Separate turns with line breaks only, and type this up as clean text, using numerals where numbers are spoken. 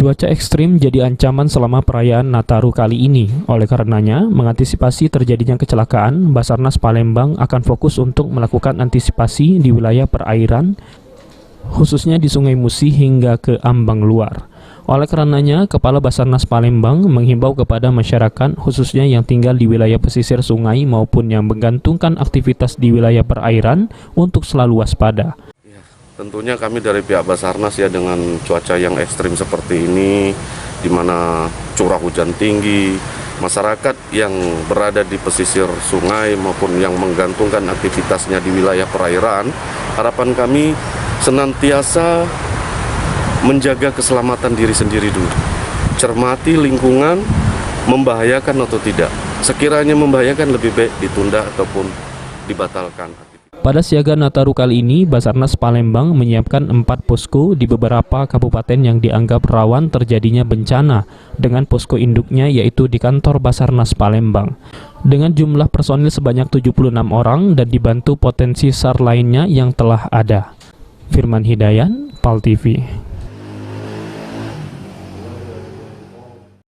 Cuaca ekstrim jadi ancaman selama perayaan Nataru kali ini. Oleh karenanya, mengantisipasi terjadinya kecelakaan, Basarnas Palembang akan fokus untuk melakukan antisipasi di wilayah perairan, khususnya di Sungai Musi hingga ke ambang luar. Oleh karenanya, Kepala Basarnas Palembang menghimbau kepada masyarakat, khususnya yang tinggal di wilayah pesisir sungai maupun yang menggantungkan aktivitas di wilayah perairan, untuk selalu waspada.
Tentunya kami dari pihak Basarnas ya, dengan cuaca yang ekstrim seperti ini, di mana curah hujan tinggi, masyarakat yang berada di pesisir sungai maupun yang menggantungkan aktivitasnya di wilayah perairan, harapan kami senantiasa menjaga keselamatan diri sendiri dulu. Cermati lingkungan, membahayakan atau tidak. Sekiranya membahayakan, lebih baik ditunda ataupun dibatalkan.
Pada siaga Nataru kali ini, Basarnas Palembang menyiapkan 4 posko di beberapa kabupaten yang dianggap rawan terjadinya bencana, dengan posko induknya yaitu di kantor Basarnas Palembang. Dengan jumlah personil sebanyak 76 orang dan dibantu potensi SAR lainnya yang telah ada. Firman Hidayat, PAL TV.